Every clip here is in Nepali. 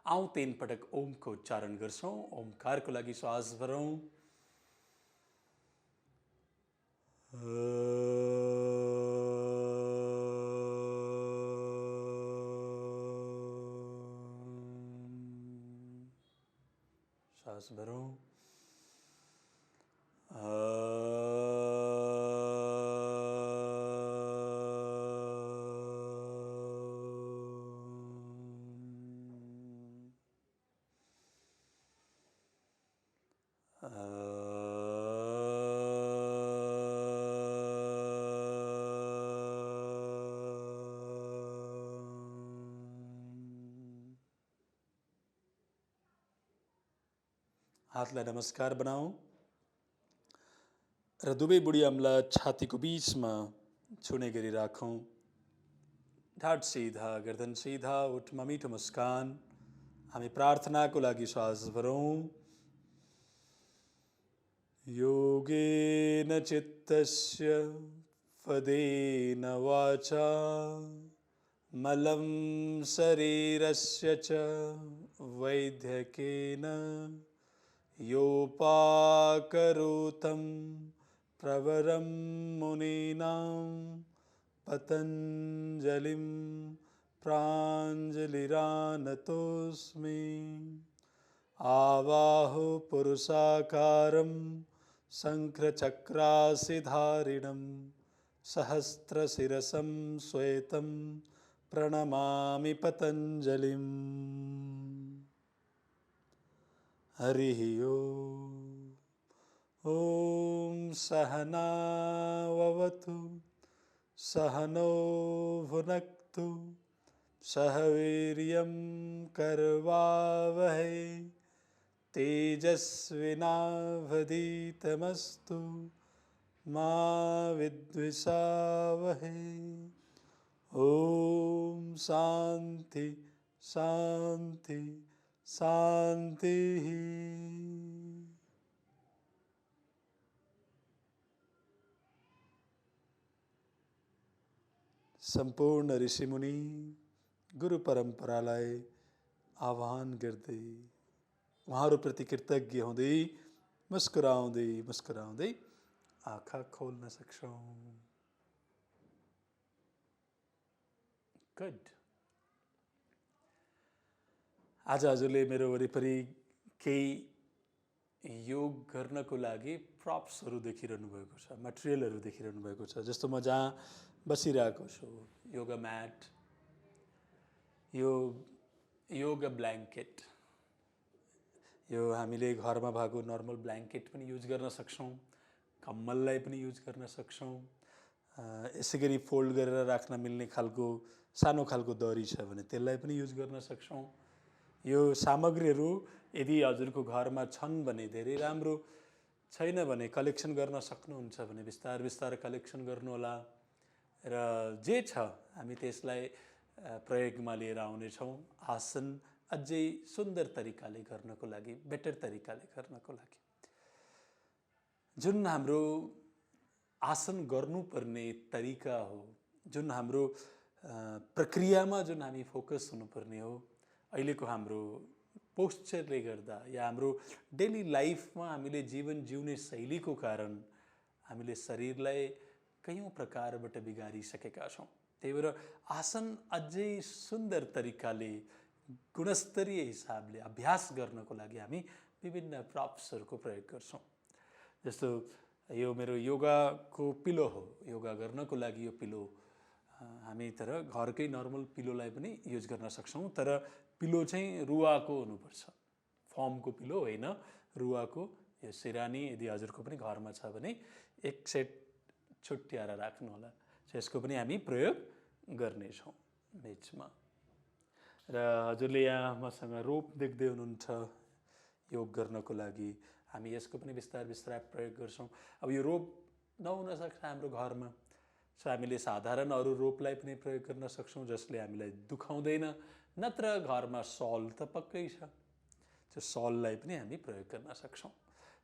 आउँ 3 पटक ओमको उच्चारण गर्छौं। ओमकारको लागि श्वास भरौं। श्वास भरौं। हातलाई नमस्कार बनाऊ र दुवै बुढी आमला छातीको बीचमा छुने गरी राखौं। ढाड सीधा, गर्दन सीधा, ओठमा मिठो मुस्कान। हामी प्रार्थनाको लागि श्वास भरौं। योगेन चित्तस्य पदेन वाचा मलं शरीरस्य च वैद्यकेन योपाकरोतं प्रवरं मुनीनां पतञ्जलिं प्राञ्जलिरानतोऽस्मि। आवाहो पुरुषाकारं शङ्खचक्रासिधारिणं सहस्रशिरसं श्वेतं प्रणमामि पतञ्जलिम्। हरिः ओम सहनाववतु सहनो भुनक्तु सह वीर्यं करवावहै तेजस्विनावधीतमस्तु मा विद्विषावहै। ओम शांति शांति शांति। सम्पूर्ण ऋषिमुनि गुरु परम्परालाई आह्वान गर्दै उहाँहरूप्रति कृतज्ञ हुँदै मुस्कुराउँदै मुस्कुराउँदै आँखा खोल्न सक्छौं। गुड। आज हजुरले मेरो वरिपरि केही योग गर्नको लागि प्रप्सहरू देखिरहनु भएको छ, मटेरियलहरू देखिरहनु भएको छ। जस्तो म जहाँ बसिरहेको छु, योगा म्याट, यो योगा ब्ल्याङ्केट, यो हामीले घरमा भएको नर्मल ब्ल्याङ्केट पनि युज गर्न सक्छौं, कम्मललाई पनि युज गर्न सक्छौं। यसै गरी फोल्ड गरेर राख्न मिल्ने खालको सानो खालको दरी छ भने त्यसलाई पनि युज गर्न सक्छौं। यो सामग्रीहरू यदि हजुरको घरमा छन् भने धेरै राम्रो, छैन भने कलेक्सन गर्न सक्नुहुन्छ भने बिस्तार बिस्तार कलेक्सन गर्नुहोला र जे छ हामी त्यसलाई प्रयोगमा लिएर आउनेछौँ। आसन अझै सुन्दर तरिकाले गर्नको लागि, बेटर तरिकाले गर्नको लागि जुन हाम्रो आसन गर्नुपर्ने तरिका हो, जुन हाम्रो प्रक्रियामा जुन हामी फोकस हुनुपर्ने हो, अहिलेको हाम्रो पोस्चरले गर्दा या हाम्रो डेली लाइफमा हामीले जीवन जिउने शैलीको कारण हामीले शरीरलाई कयौं प्रकारबाट बिगारिसकेका छौं। त्यही भएर आसन अझै सुन्दर तरिकाले गुणस्तरीय हिसाबले अभ्यास गर्नको लागि हामी विभिन्न प्रप्सहरूको प्रयोग गर्छौं। जस्तो यो मेरो योगाको पिलो हो, योगा गर्नको लागि यो पिलो हामी तर घरकै नर्मल पिलोलाई पनि युज गर्न सक्छौं। तर पिलो चाहिँ रुवाको हुनुपर्छ, फर्मको पिलो होइन, रुवाको। यो सिरानी यदि हजुरको पनि घरमा छ भने एक सेट छुट्याएर राख्नु होला। यसको पनि हामी प्रयोग गर्नेछौँ बीचमा। र हजुरले यहाँ मसँग रोप देख्दै हुनुहुन्छ योग गर्नको लागि। हामी यसको पनि बिस्तार बिस्तार प्रयोग गर्छौँ। अब यो रोप नहुन सक्छ हाम्रो घरमा, सो हामीले साधारण अरू रोपलाई पनि प्रयोग गर्न सक्छौँ जसले हामीलाई दुखाउँदैन। नत्र घरमा सल त पक्कै छ, त्यो सललाई पनि हामी प्रयोग गर्न सक्छौँ।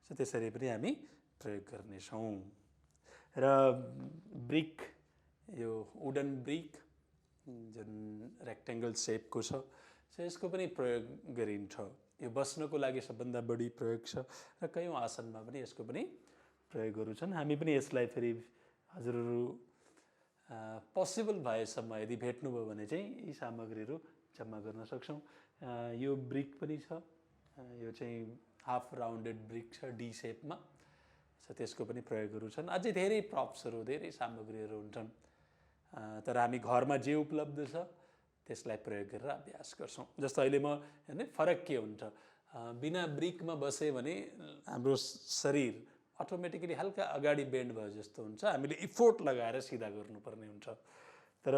सो त्यसरी पनि हामी प्रयोग गर्नेछौँ। र ब्रिक, यो वुडन ब्रिक जुन रेक्टेंगल शेपको छ, सो यसको पनि प्रयोग गरिन्छ। यो बस्नको लागि सबभन्दा बढी प्रयोग छ र कयौँ आसनमा पनि यसको पनि प्रयोगहरू छन्। हामी पनि यसलाई फेरि हजुरहरू पोसिबल भएसम्म यदि भेट्नुभयो भने चाहिँ यी सामग्रीहरू जम्मा गर्न सक्छौँ। यो ब्रिक पनि छ, यो चाहिँ हाफ राउन्डेड ब्रिक छ डी सेपमा, सो त्यसको पनि प्रयोगहरू छन्। अझै धेरै प्रप्सहरू, धेरै सामग्रीहरू हुन्छन्, तर हामी घरमा जे उपलब्ध छ त्यसलाई प्रयोग गरेर अभ्यास गर्छौँ। जस्तो अहिले म हेर्ने फरक के हुन्छ, बिना ब्रिकमा बसेँ भने हाम्रो शरीर अटोमेटिकली हल्का अगाडि बेन्ड भयो जस्तो हुन्छ, हामीले इफोर्ट लगाएर सिधा गर्नुपर्ने हुन्छ। तर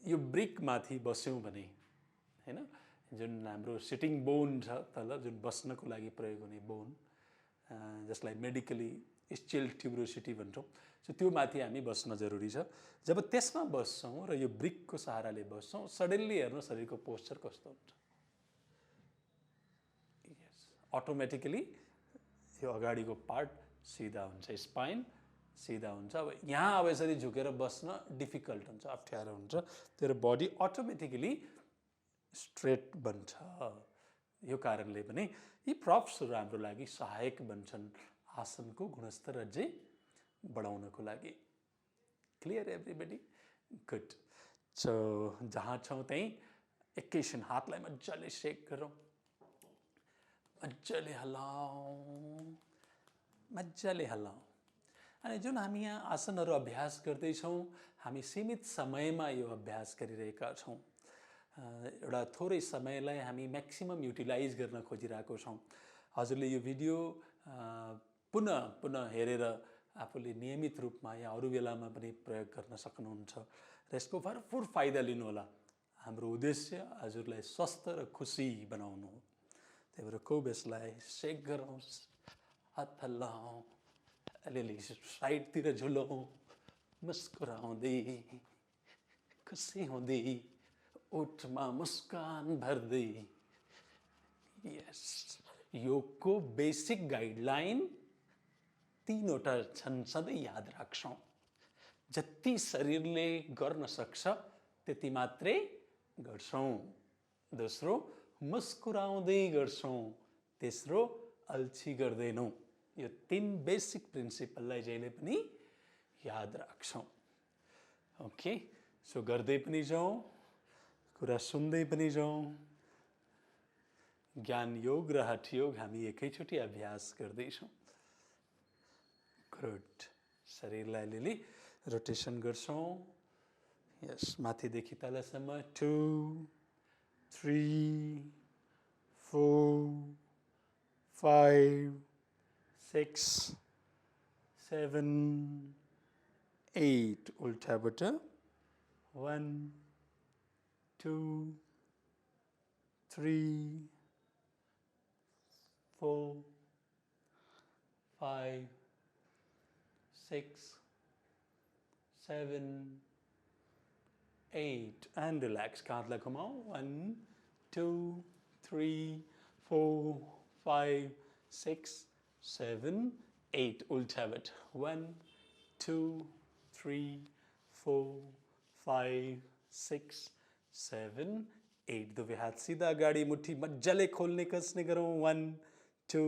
यो ब्रिकमाथि बस्यौँ भने हैन, जुन हाम्रो सिटिङ बोन छ तल, जुन बस्नको लागि प्रयोग हुने बोन, जसलाई मेडिकली स्टिल ट्युब्रोसिटी भन्छौँ, सो त्यो माथि हामी बस्न जरुरी छ। जब त्यसमा बस्छौँ र यो ब्रिकको सहाराले बस्छौँ, सडनली हेर्नु शरीरको पोस्चर कस्तो हुन्छ। यस, अटोमेटिकली यो अगाडिको पार्ट सिधा हुन्छ, स्पाइन सिधा हुन्छ। अब यहाँ अब यसरी झुकेर बस्न डिफिकल्ट हुन्छ, अप्ठ्यारो हुन्छ, तर बडी अटोमेटिकली स्ट्रेट बन्छ। यो कारणले पनि यी प्रप्सहरू हाम्रो लागि सहायक बन्छन् आसनको गुणस्तर अझै बढाउनको लागि। Clear everybody? गुड। सो जहाँ छौँ त्यहीँ एकैछिन हातलाई मजाले सेक गरौँ, मजाले हल्लाउँ, मजाले हल्लाउँ। अनि जुन हामी यहाँ आसनहरू अभ्यास गर्दैछौँ, हामी सीमित समयमा यो अभ्यास गरिरहेका छौँ। एउटा थोरै समयलाई हामी म्याक्सिमम युटिलाइज गर्न खोजिरहेको छौँ। हजुरले यो भिडियो पुनः पुनः हेरेर आफूले नियमित रूपमा या अरू बेलामा पनि प्रयोग गर्न सक्नुहुन्छ र यसको भरपुर फाइदा लिनुहोला। हाम्रो उद्देश्य हजुरलाई स्वस्थ र खुसी बनाउनु हो। त्यही भएर खुब यसलाई सेक गरौँ, हात हल्लाउँ, अलिअलि साइडतिर झुलौँ, मुस्कुराउँदै, खुसी हुँदै, ओठमा मुस्कान भर्दै। यस, योगको बेसिक गाइडलाइन तीनवटा छन्, सधैँ याद राख्छौँ। जति शरीरले गर्न सक्छ त्यति मात्रै गर्छौँ। दोस्रो, मुस्कुराउँदै गर्छौँ। तेस्रो, अल्छी गर्दैनौँ। यो तीन बेसिक प्रिन्सिपललाई जहिले पनि याद राख्छौँ। ओके, सो गर्दै पनि जाउँ, कुरा सुन्दै पनि जाउँ। ज्ञान योग र हठ योग हामी एकैचोटि अभ्यास गर्दैछौँ। गुड। शरीरलाई अलिअलि रोटेसन गर्छौँ। यस, माथिदेखि तलसम्म 2 3 4 5 6 7 8 उल्टाबाट 1 2 3 4 5 6 7 8 and relax. काँधलाई घुमाऊ। 1 2 3 4 5 6 7 8 उल्टाबाट 1 2 3 4 5 6 7 8। दुवै हात सिधा अगाडि, मुट्ठी मजाले खोल्ने कसने गरौँ। 1 2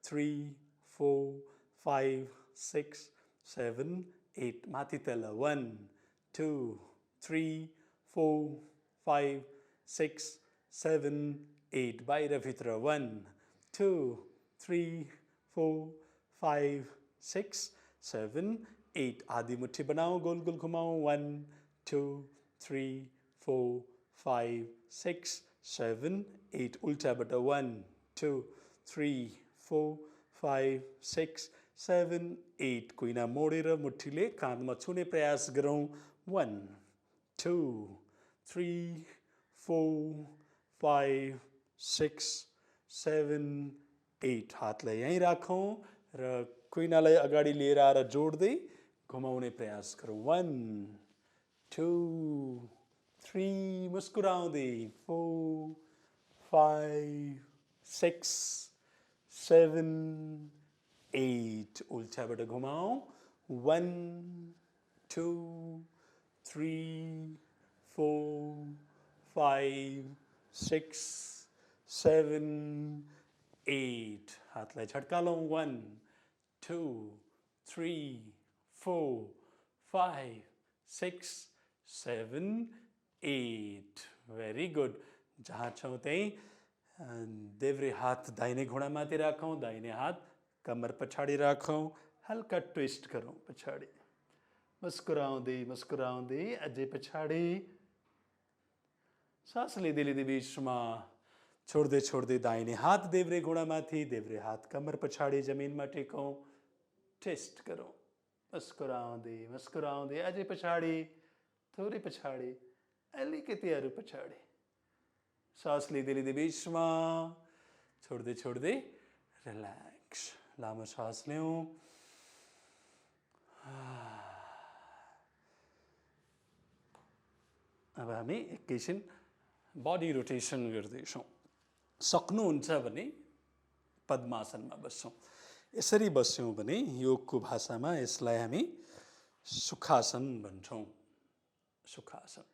3 4 5 6 7 8। माथि तल 1 2 3 4 5 6 7 8। बाहिर भित्र 1 2 3 4 5 6 7 8। आधी मुट्ठी बनाऊ, गोल गोल घुमाऊ। 1 2 3 4 5 6 7 8। उल्टाबाट 1 2 3 4 5 6 7 8। कुइना मोडेर मुट्ठीले काँधमा छुने प्रयास गरौँ। 1 2 3 4 5 6 7 8। हातलाई यहीँ राखौँ र कुइनालाई अगाडि लिएर आएर जोड्दै घुमाउने प्रयास गरौँ। 1 2 3 मुस्कुराउँदै, 4 5 6 7 8। उल्टाबाट घुमाऊ। 1 2 3 4 5 6 7 8 हातलाई झट्कालौँ 1 2 3 4 5 6 7 8 भेरी गुड जहाँ छौँ त्यहीँ देब्रे हात दाहिने घुँडामाथि राखौँ दाहिने हात कम्मर पछाडि राखौँ हल्का ट्विस्ट गरौँ पछाडि मुस्कुराउँदै मुस्कुराउँदै अझै पछाडि सास लिँदै लिँदै बिचमा छोड्दै छोड्दै दाहिने हात देब्रे घुँडामाथि देब्रे हात कम्मर पछाडि जमिनमा टेकौँ ट्विस्ट गरौँ मुस्कुराउँदै मुस्कुराउँदै अझै पछाडि थोरै पछाडि अलिकति अरू पछाडि सास लिँदै लिँदै बिचमा छोड्दै छोड्दै रिल्याक्स लामो सास लिउँ अब हामी एकैछिन बडी रोटेसन गर्दैछौँ सक्नुहुन्छ भने पद्मासनमा बस्छौँ यसरी बस्यौँ भने योगको भाषामा यसलाई हामी सुखासन भन्छौँ सुखासन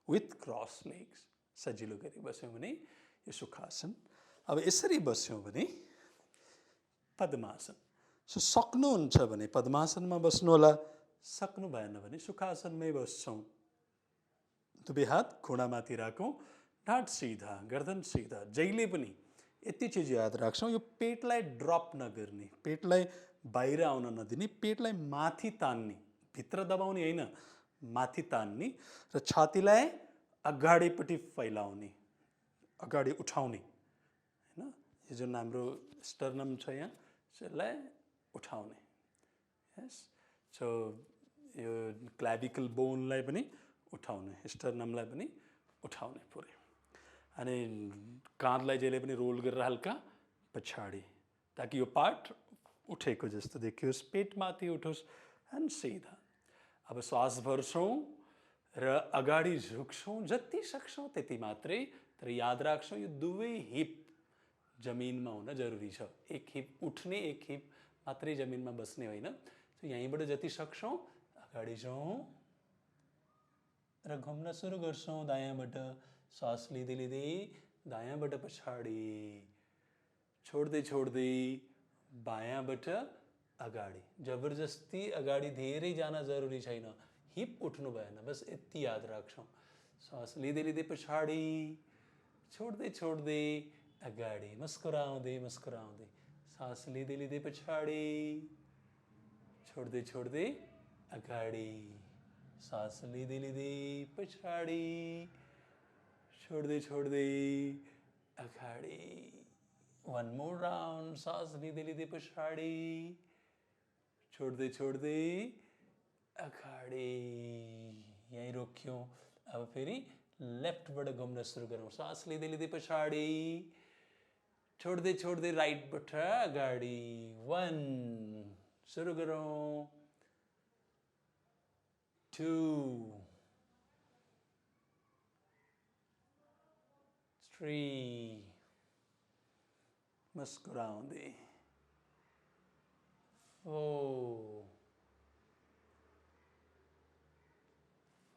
विथ क्रस लेग्स सजिलो गरी बस्यौँ भने यो सुखासन अब यसरी बस्यौँ भने पद्मासन सो सक्नुहुन्छ भने पद्मासनमा बस्नु होला सक्नु भएन भने सुखासनमै बस्छौँ दुवै हात घुँडामाथि राखौँ ढाड सिधा गर्दन सिधा जहिले पनि यति चिज याद राख्छौँ यो पेटलाई ड्रप नगर्ने पेटलाई बाहिर आउन नदिने पेटलाई माथि तान्ने भित्र दबाउने होइन माथि तान्ने र छातीलाई अगाडिपट्टि फैलाउने अगाडि उठाउने हैन यो जुन हाम्रो स्टर्नम छ यहाँ यसलाई उठाउने यस सो यो क्लाभिकल बोनलाई पनि उठाउने स्टर्नमलाई पनि उठाउने पुरै अनि काँधलाई जहिले पनि रोल गरेर हल्का पछाडि ताकि यो पार्ट उठेको जस्तो देखियोस् पेटमाथि उठोस् अनि सिधा अब श्वास भर्छौँ र अगाडि झुक्छौँ जति सक्छौँ त्यति मात्रै तर याद राख्छौँ यो दुवै हिप जमिनमा हुन जरुरी छ एक हिप उठ्ने एक हिप मात्रै जमिनमा बस्ने होइन सो यहीँबाट जति सक्छौँ अगाडि जाउँ र घुम्न सुरु गर्छौँ दायाँबाट सास लिँदै लिँदै दायाँबाट पछाडि छोड्दै छोड्दै बायाँबाट अगाडि जबरजस्ती अगाडि धेरै जान जरुरी छैन हिप उठ्नु भएन बस यति याद राख्छौँ सास लिँदै लिँदै पछाडि छोड्दै छोड्दै अगाडि मुस्कुराउँदै मुस्कुराउँदै सास लिँदै लिँदै पछाडि छोड्दै छोड्दै अगाडि सास लिँदै लिँदै पछाडि छोड्दै छोड्दै अगाडि वन मोर राउन्ड सास लिँदै लिँदै पछाडि छोड्दै छोड्दै अगाडि यहीँ रोक्यौँ अब फेरि लेफ्टबाट घुम्न सुरु गरौँ सास लिँदै लिँदै पछाडि छोड्दै छोड्दै राइटबाट अगाडि 1 सुरु गरौँ 2 3 मुस्कुराउँदै 4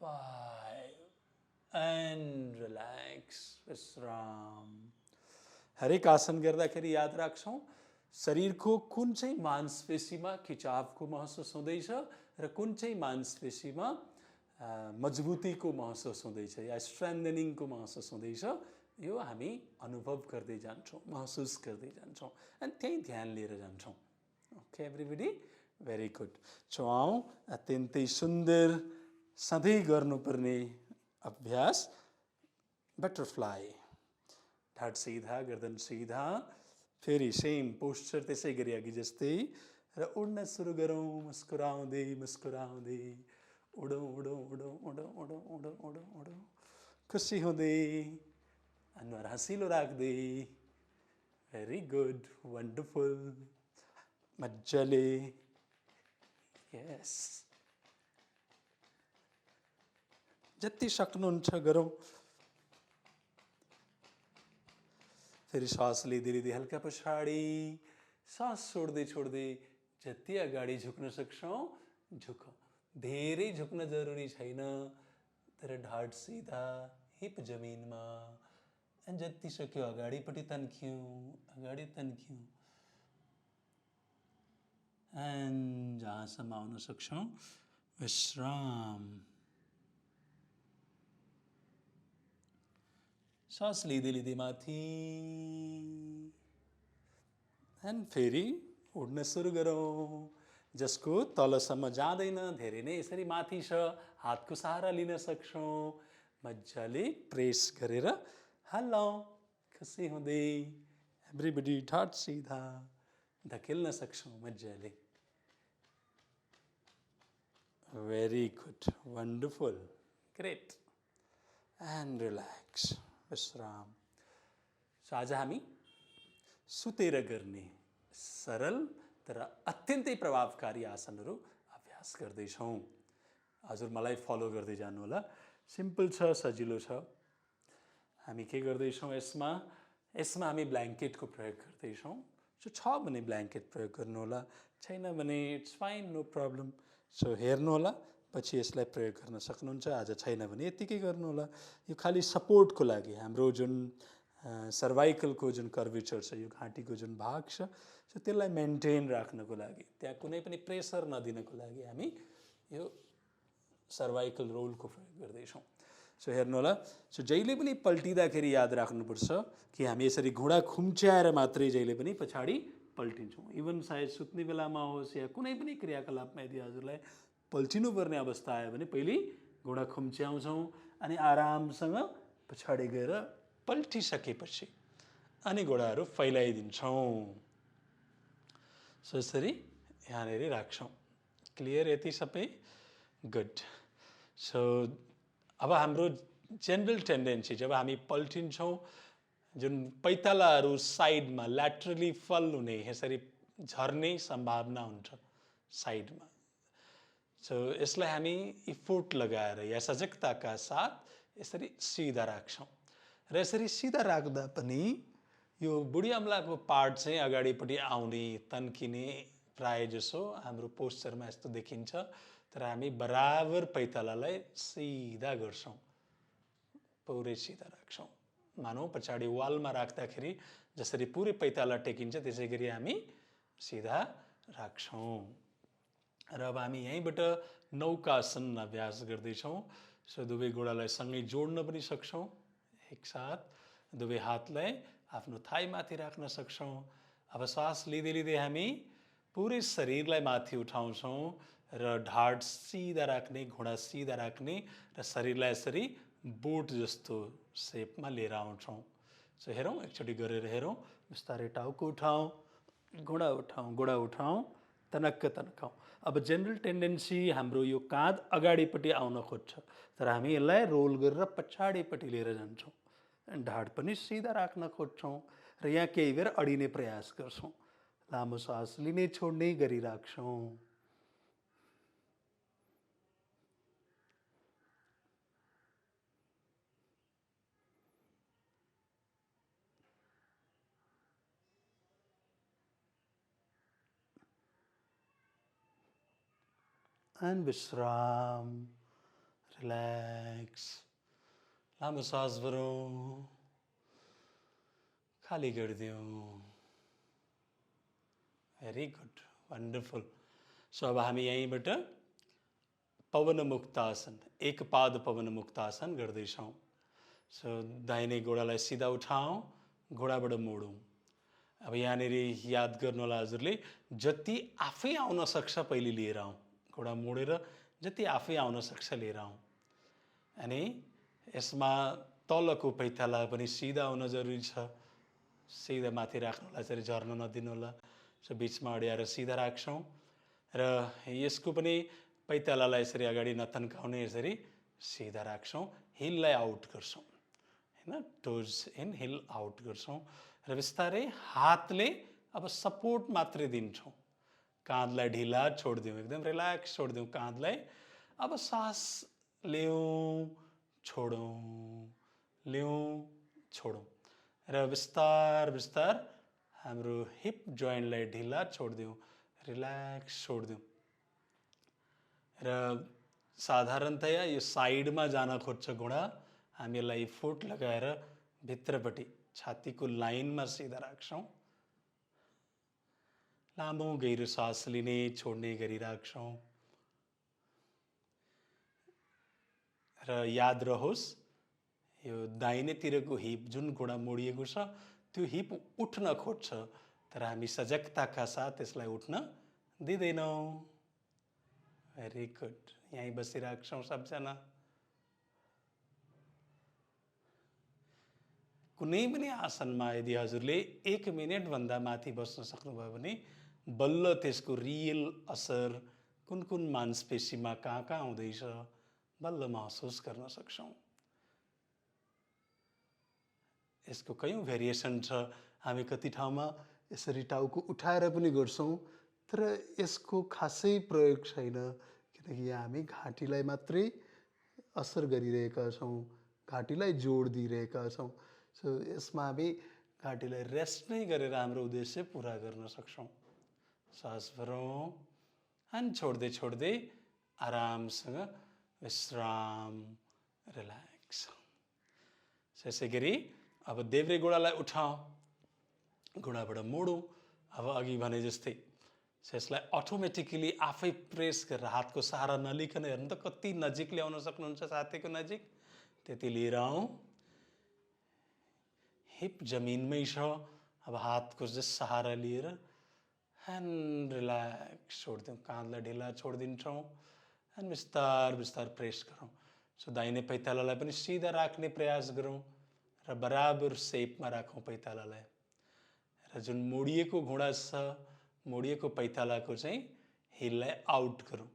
5 and relax विश्राम हरेक आसन गर्दाखेरि याद राख्छौँ शरीरको कुन चाहिँ मांसपेशीमा खिचावको महसुस हुँदैछ र कुन चाहिँ मांसपेशीमा मजबुतीको महसुस हुँदैछ या स्ट्रेन्थनिङको महसुस हुँदैछ यो हामी अनुभव गर्दै जान्छौँ महसुस गर्दै जान्छौँ अनि त्यही ध्यान लिएर जान्छौँ okay everybody very good so आउँ अत्यन्तै सुन्दर सधैँ गर्नुपर्ने अभ्यास बटरफ्लाई ढाड सिधा गर्दन सिधा फेरि सेम पोस्चर त्यसै गरी अघि जस्तै र उड्न सुरु गरौँ मुस्कुराउँदै मुस्कुराउँदै उडौँ उडौँ उडौँ उडौँ उडौँ उडौँ उडौँ उडौँ खुसी हुँदै अनुहार हँसिलो राख्दै भेरी गुड वन्डरफुल मजाले यस जति सक्नुहुन्छ गरौँ फेरि सास लिँदै लिँदै हल्का पछाडि सास छोड्दै छोड्दै जति अगाडि झुक्न सक्छौँ झुकौँ धेरै झुक्न जरुरी छैन तर ढाड सिधा हिप जमिनमा एन्ड जति सक्यो अगाडिपट्टि तन्क्यौँ एन्ड जहाँसम्म आउन सक्छौँ विश्राम। सास लिँदै लिँदै माथि एन्ड फेरि उड्न सुरु गरौँ। जसको तलसम्म जाँदैन, धेरै नै यसरी माथि छ, हातको सहारा लिन सक्छौँ। मजाले प्रेस गरेर हल्लाउँ खुसी हुँदै। एभ्रिबडी ठाट सिधा धकेल्न सक्छौँ मजाले। Very good, wonderful, great and relax, विश्राम। सो आज हामी सुतेर गर्ने सरल तर अत्यन्तै प्रभावकारी आसनहरू अभ्यास गर्दैछौँ। हजुर मलाई फलो गर्दै जानु होला। सिम्पल छ, सजिलो छ। हामी के गर्दैछौँ यसमा हामी ब्ल्याङ्केटको प्रयोग गर्दैछौँ। सो छ भने ब्ल्याङ्केट प्रयोग गर्नु होला, छैन भने it's fine, no problem. So हेर्नु होला, पछि यसलाई प्रयोग गर्न सक्नुहुन्छ। आज छैन भने यत्तिकै गर्नु होला। यो खालि सपोर्टको लागि, हाम्रो जुन सर्भाइकलको जुन कर्वेचर छ, यो घाँटीको जुन भाग छ, सो त्यसलाई मेन्टेन राख्नको लागि, त्यहाँ कुनै पनि प्रेसर नदिनको लागि हामी यो सर्भाइकल रोलको प्रयोग गर्दैछौँ। सो हेर्नु होला। सो जहिले पनि पल्टिँदाखेरि याद राख्नुपर्छ कि हामी यसरी घुँडा खुम्च्याएर मात्रै जहिले पनि पछाडि पल्टिन्छौँ। इभन सायद सुत्ने बेलामा होस् या कुनै पनि क्रियाकलापमा यदि हजुरलाई पल्टिनुपर्ने अवस्था आयो भने पहिले घुँडा खुम्च्याउँछौँ अनि आरामसँग पछाडि गएर पल्टिसकेपछि अनि घुँडाहरू फैलाइदिन्छौँ। सो यसरी यहाँनिर राख्छौँ। क्लियर यति सबै? गुड। सो अब हाम्रो जेनरल टेन्डेन्सी, जब हामी पल्टिन्छौँ, जुन पैतालाहरू साइडमा ल्याटरली फल हुने, यसरी झर्ने सम्भावना हुन्छ साइडमा। सो यसलाई हामी इफोर्ट लगाएर या सजगताका साथ यसरी सिधा राख्छौँ। र यसरी सिधा राख्दा पनि यो बुढी अम्लाको पार्ट चाहिँ अगाडिपट्टि आउने, तन्किने प्राय जसो हाम्रो पोस्चरमा यस्तो देखिन्छ। तर हामी बराबर पैतालालाई सिधा गर्छौँ, पुरै सिधा राख्छौँ। मानौँ पछाडि वालमा राख्दाखेरि जसरी पुरै पैताला टेकिन्छ त्यसै गरी हामी सिधा राख्छौँ। र अब हामी यहीँबाट नौकासन अभ्यास गर्दैछौँ। सो दुवै गोडालाई सँगै जोड्न पनि सक्छौँ। एकसाथ दुवै हातलाई आफ्नो थाइमाथि राख्न सक्छौँ। अब सास लिँदै लिँदै हामी पुरै शरीरलाई माथि उठाउँछौँ र ढाड सिधा राख्ने, घुँडा सिधा राख्ने र शरीरलाई यसरी बोट जस्तो सेपमा लिएर आउँछौँ। सो हेरौँ, एकचोटि गरेर हेरौँ। बिस्तारै टाउको उठाउँ, घुँडा उठाउँ, गोडा उठाउँ, तनक्क तन्काउँ। अब जेनरल टेन्डेन्सी हाम्रो यो काँध अगाडिपट्टि आउन खोज्छ, तर हामी यसलाई रोल गरेर पछाडिपट्टि लिएर जान्छौँ। ढाड पनि सिधा राख्न खोज्छौँ र यहाँ केही बेर अडिने प्रयास गर्छौँ। लामो सास लिने छोड्ने गरी राख्छौँ। एन्ड विश्राम, रिल्याक्स। लामो सास भरौँ, खाली गरिदिउँ। Very good, wonderful. सो अब हामी यहीँबाट पवन मुक्तासन, एक पाद पवन मुक्तासन गर्दैछौँ। सो दाहिने गोडालाई सिधा उठाउँ, घुँडाबाट मोडौँ। अब यहाँनिर याद गर्नु होला हजुरले, जति आफै आउन सक्छ पहिले लिएर आउँ। घुँडा मोडेर जति आफै आउन सक्छ लिएर आउँ। अनि यसमा तलको पैताला पनि सिधा हुन जरुरी छ। सिधा माथि राख्नु होला, यसरी झर्न नदिनु होला। सो बिचमा अड्याएर सिधा राख्छौँ र यसको पनि पैतालालाई यसरी अगाडि नतन्काउने, यसरी सिधा राख्छौँ। हिललाई आउट गर्छौँ, हैन? टोज इन, हिल आउट गर्छौँ र बिस्तारै हातले अब सपोर्ट मात्रै दिन्छौँ। काँधलाई ढिला छोडिदिउँ, एकदम रिल्याक्स छोडिदिउँ काँधलाई। अब सास लिउँ, छोडौँ, लिउँ, छोडौँ र बिस्तार बिस्तार हाम्रो हिप जोइन्टलाई ढिला छोडिदिउँ, रिल्याक्स छोडिदिउँ। र साधारणतया यो साइडमा जान खोज्छ घुँडा, हामी यसलाई फोट लगाएर भित्रपट्टि छातीको लाइनमा सिधा राख्छौँ। लामो गहिरो सास लिने छोड्ने गरी राख्छौँ। र याद रहोस् यो दाहिनेतिरको हिप जुन घुँडा मोडिएको छ त्यो हिप उठ्न खोज्छ, तर हामी सजगताका साथ यसलाई उठ्न दिँदैनौँ। Very good. यहीँ बसिराख्छौँ सबजना। कुनै पनि आसनमा यदि हजुरले 1 मिनेटभन्दा माथि बस्न सक्नुभयो भने बल्ल त्यसको रियल असर कुन कुन मांसपेशीमा कहाँ कहाँ हुँदैछ बल्ल महसुस गर्न सक्छौँ। यसको कयौँ भेरिएसन छ। हामी कति ठाउँमा यसरी टाउको उठाएर पनि गर्छौँ, तर यसको खासै प्रयोग छैन, किनकि हामी घाँटीलाई मात्रै असर गरिरहेका छौँ, घाँटीलाई जोड दिइरहेका छौँ। सो यसमा हामी घाँटीलाई रेस्ट नै गरेर हाम्रो उद्देश्य पुरा गर्न सक्छौँ। सास भरौँ अनि छोड्दै छोड्दै आरामसँग विश्राम, रिल्याक्स। त्यसै गरी अब देब्रे गोडालाई उठाऊ, घुँडाबाट मोडौँ। अब अघि भने जस्तै यसलाई अटोमेटिकली आफै प्रेस गरेर हातको सहारा नलिकन हेर्नु त कति नजिक ल्याउन सक्नुहुन्छ, छातीको नजिक त्यति लिएर आउँ। हिप जमिनमै छ। अब हातको जस्ट सहारा लिएर एन्ड रिल्याक्स छोडिदिउँ। काँधलाई ढिला छोडिदिन्छौँ एन्ड बिस्तार बिस्तार प्रेस गरौँ। सो दाहिने पैतालालाई पनि सिधा राख्ने प्रयास गरौँ र बराबर सेपमा राखौँ पैतालालाई। र जुन मोडिएको घुँडा छ, मोडिएको पैतालाको चाहिँ हिललाई आउट गरौँ।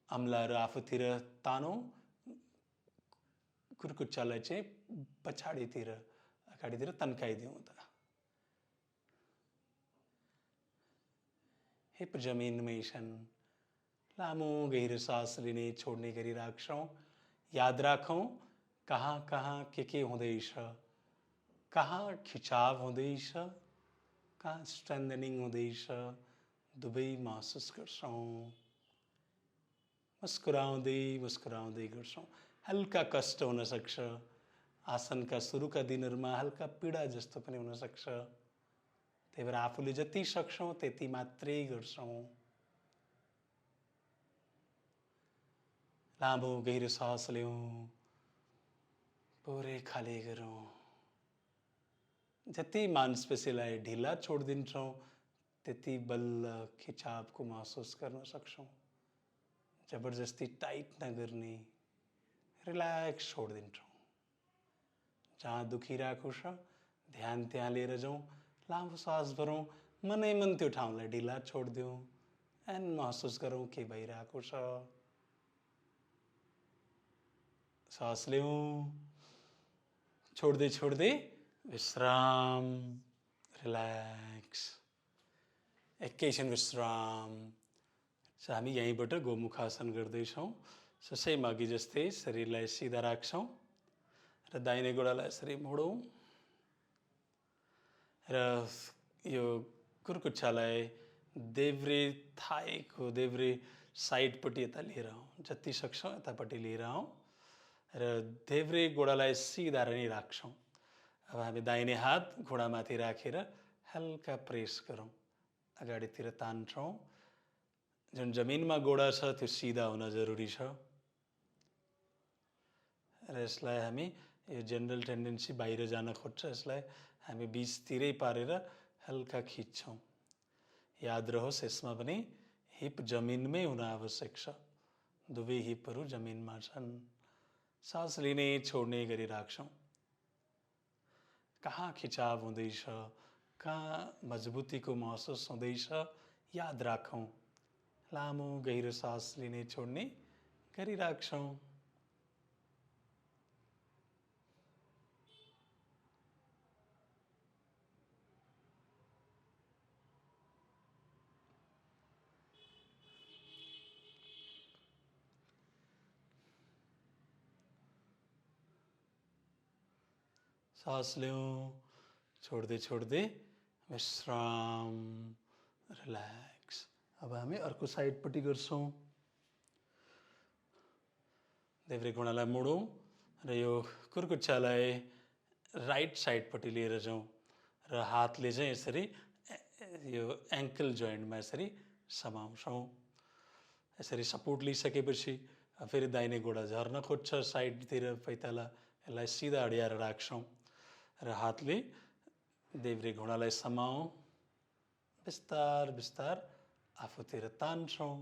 अम्लाहरू आफूतिर तानौँ, कुर्कुच्चालाई चाहिँ पछाडितिर अगाडितिर तन्काइदिउँ त। हिप जमिनमै छन्। लामो गहिरो सास लिने छोड्ने गरी राख्छौँ। याद राखौँ कहाँ कहाँ के हुँदैछ, कहाँ खिचाव हुँदैछ, कहाँ स्ट्रेन्थनिङ हुँदैछ, दुवै महसुस गर्छौँ। मुस्कुराउँदै मुस्कुराउँदै गर्छौँ। हल्का कष्ट हुन सक्छ, आसनका सुरुका दिनहरूमा हल्का पीडा जस्तो पनि हुन सक्छ, त्यही भएर आफूले जति सक्छौँ त्यति मात्रै गर्छौँ। लामो गहिरो सास लिउँ, पुरै खाली गरौँ। जति मांसपेशीलाई ढिला छोडिदिन्छौँ त्यति बल्ल खिचावको महसुस गर्न सक्छौँ। जबरजस्ती टाइट नगर्ने, रिल्याक्स छोडिदिन्छौँ। जहाँ दुखिरहेको छ ध्यान त्यहाँ लिएर जाउँ। लामो सास भरौँ, मनै मन त्यो ठाउँलाई ढिला छोडिदिउँ एन्ड महसुस गरौँ के भइरहेको छ। सास लिउँ, छोड्दै छोड्दै विश्राम, रिल्याक्स। एकैछिन विश्राम। हामी यहीँबाट गोमुखासन गर्दैछौँ। सेम अघि जस्तै शरीरलाई सिधा राख्छौँ र दाहिने गोडालाई यसरी मोडौँ र यो कुर्कुच्चालाई देब्रे थाईको देब्रे साइडपट्टि यता लिएर आउँ। जति सक्छौँ यतापट्टि लिएर आउँ र देब्रे गोडालाई सिधा नै राख्छौँ। अब हामी दाहिने हात घुँडामाथि राखेर हल्का प्रेस गरौँ, अगाडितिर तान्छौँ। जुन जमिनमा गोडा छ त्यो सिधा हुन जरुरी छ र यसलाई हामी यो जेनरल टेन्डेन्सी बाहिर जान खोज्छ, यसलाई हामी बिचतिरै पारेर हल्का खिच्छौँ। याद रहोस् यसमा पनि हिप जमिनमै हुन आवश्यक छ। दुवै हिपहरू जमिनमा छन्। सास लिने छोड्ने गरी राख्छौँ। कहाँ खिचाव हुँदैछ, कहाँ मजबुतीको महसुस हुँदैछ याद राखौँ। लामो गहिरो सास लिने छोड्ने गरी राख्छौँ। सास लिउँ, छोड्दै छोड्दै विश्राम, रिल्याक्स। अब हामी अर्को साइडपट्टि गर्छौँ। देब्रे घुँडालाई मोडौँ र यो कुर्कुच्चालाई राइट साइडपट्टि लिएर जाउँ र हातले चाहिँ यसरी यो एङ्कल जोइन्टमा यसरी समाउँछौँ। यसरी सपोर्ट लिइसकेपछि फेरि दाहिने गोडा झर्न खोज्छ साइडतिर पैताला, यसलाई सिधा अड्याएर राख्छौँ र हातले देब्रे घुँडालाई समाउँ, बिस्तार बिस्तार आफूतिर तान्छौँ,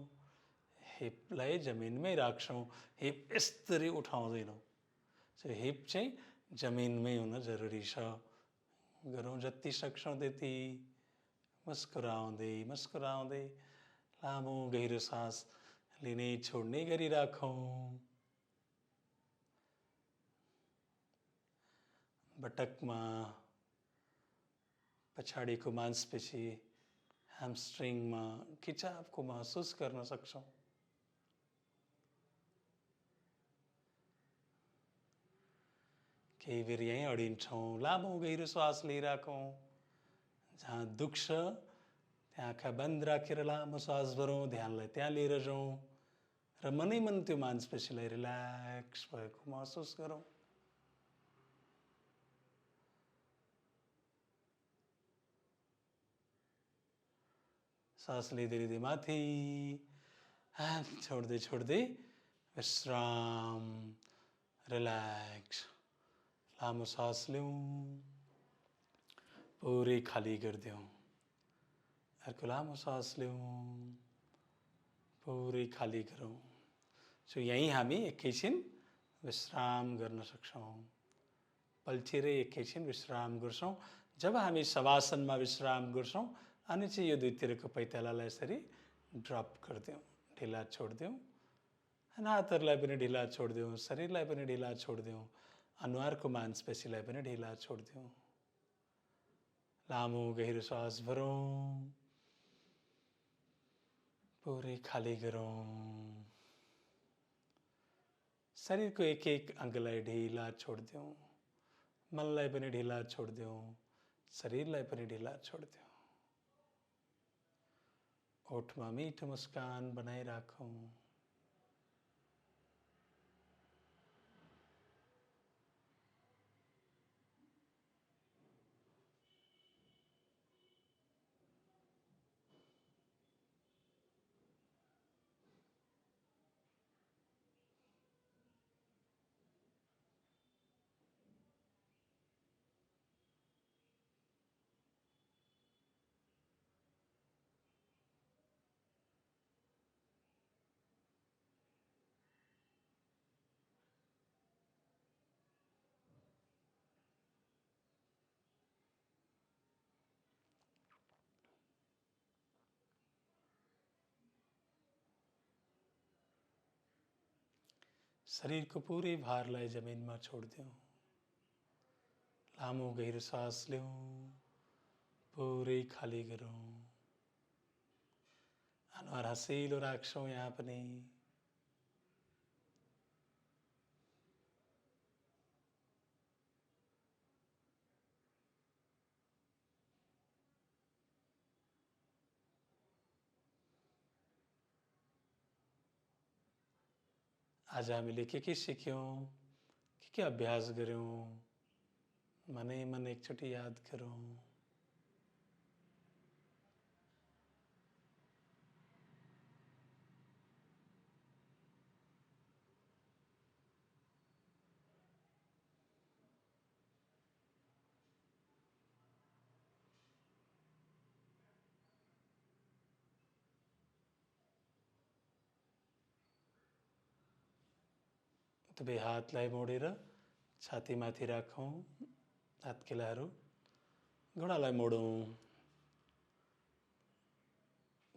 हिपलाई जमिनमै राख्छौँ, हिप यसरी उठाउँदैनौँ। सो हिप चाहिँ जमिनमै हुन जरुरी छ। गरौँ जति सक्छौँ त्यति, मुस्कुराउँदै मुस्कुराउँदै लामो गहिरो सास लिने छोड्ने गरिराखौँ। बटकमा पछाडिको मांसपेशी ह्यामस्ट्रिङमा खिचावको महसुस गर्न सक्छौँ। केही बेर यहीँ अडिन्छौँ, लामो गहिरो श्वास लिइराखौँ। जहाँ दुख्छ त्यहाँ आँखा बन्द राखेर लामो श्वास भरौँ, ध्यानलाई त्यहाँ लिएर जाउँ र मनै मन त्यो मांसपेशीलाई रिल्याक्स भएको महसुस गरौँ। सास लिँदै लिँदै माथि, छोड्दै छोड्दै विश्राम, रिल्याक्स। लामो सास लिउँ, पुरै खाली गरिदेऊ। अर्को लामो सास लिउँ, पुरै खाली गरौँ। सो यहीँ हामी एकैछिन विश्राम गर्न सक्छौँ। पल्टिएर एकैछिन विश्राम गर्छौँ। जब हामी शवासनमा विश्राम गर्छौँ अनि चाहिँ यो दुईतिरको पैतालालाई यसरी ड्रप गरिदेऊ, ढिला छोडिदेऊ। हातहरूलाई पनि ढिला छोडिदेऊ, शरीरलाई पनि ढिला छोडिदेऊ, अनुहारको मांसपेशीलाई पनि ढिला छोडिदेऊ। लामो गहिरो श्वास भरौँ, पुरै खाली गरौँ। शरीरको एक एक अङ्गलाई ढिला छोडिदेऊ, मनलाई पनि ढिला छोडिदेऊ, शरीरलाई पनि ढिला छोडिदेऊ। ओठमा मिठो मुस्कान बनाइराखौँ। शरीरको पुरै भारलाई जमिनमा छोडिदेऊ। लामो गहिरो सास लिउँ, पुरै खाली गरौँ। अनुहार हँसिलो राख्छौँ यहाँ पनि। आज हामीले के सिक्यौँ, के अभ्यास गऱ्यौँ, मनै मन एकचोटि याद गरौँ। दुवै हातलाई मोडेर छातीमाथि राखौँ, हातखेलाहरू घुँडालाई मोडौँ,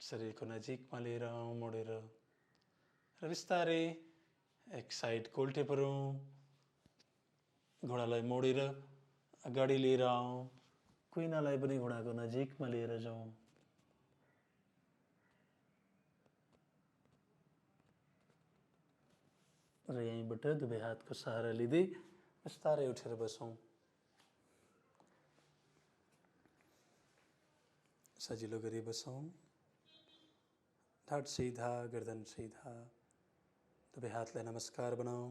शरीरको नजिकमा लिएर आउँ मोडेर र बिस्तारै एक साइड कोल्टे परौँ, घुँडालाई मोडेर अगाडि लिएर आउँ, कुइनालाई पनि घुँडाको नजिकमा लिएर जाउँ। र यहीँबाट दुवै हातको सहारा लिँदै बिस्तारै उठेर बसौँ। सजिलो गरी बसौँ। ढाड सिधा, गर्दन सिधा, दुवै हातलाई नमस्कार बनाऊ।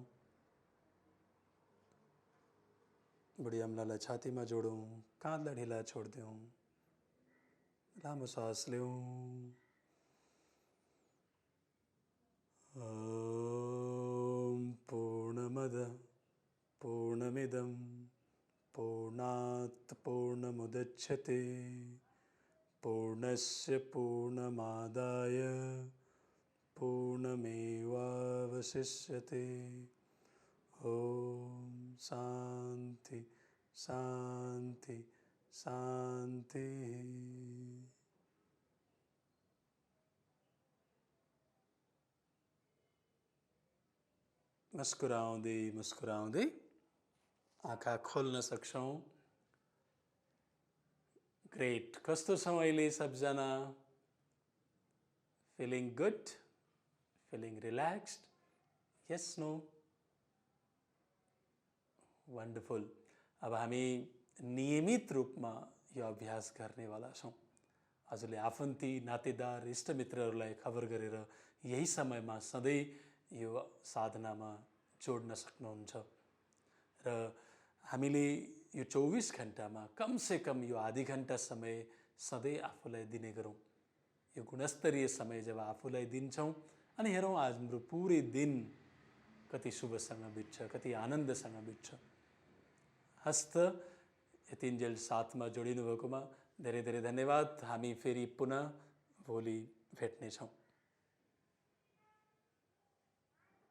बुढी अम्लालाई छातीमा जोडौँ, काँधलाई ढिला छोडिदिउँ। लामो सास लिउँ। ॐ पूर्णमद पूर्णमिदं पूर्णात् पूर्णमुदच्यते पूर्णस्य पूर्णमादाय पूर्णमेवावशिष्यते। ॐ शान्ति शान्ति शान्ति। मुस्कुराउँदै मुस्कुराउँदै आँखा खोल्न सक्छौँ। ग्रेट। कस्तो छौँ अहिले सबजना? Feeling good? Feeling relaxed? Yes no? Wonderful. अब हामी नियमित रूपमा यो अभ्यास गर्नेवाला छौँ। हजुरले आफन्ती नातेदार इष्टमित्रहरूलाई खबर गरेर यही समयमा सधैँ यो साधनामा जोड्न सक्नुहुन्छ। र हामीले यो 24 घण्टामा कमसेकम यो आधी घण्टा समय सधैँ आफूलाई दिने गरौँ। यो गुणस्तरीय समय जब आफूलाई दिन्छौँ अनि हेरौँ आज हाम्रो पुरै दिन कति शुभसँग बित्छ, कति आनन्दसँग बित्छ। हस्त यतिन्जेल साथमा जोडिनु भएकोमा धेरै धेरै धन्यवाद। हामी फेरि पुनः भोलि भेट्नेछौँ।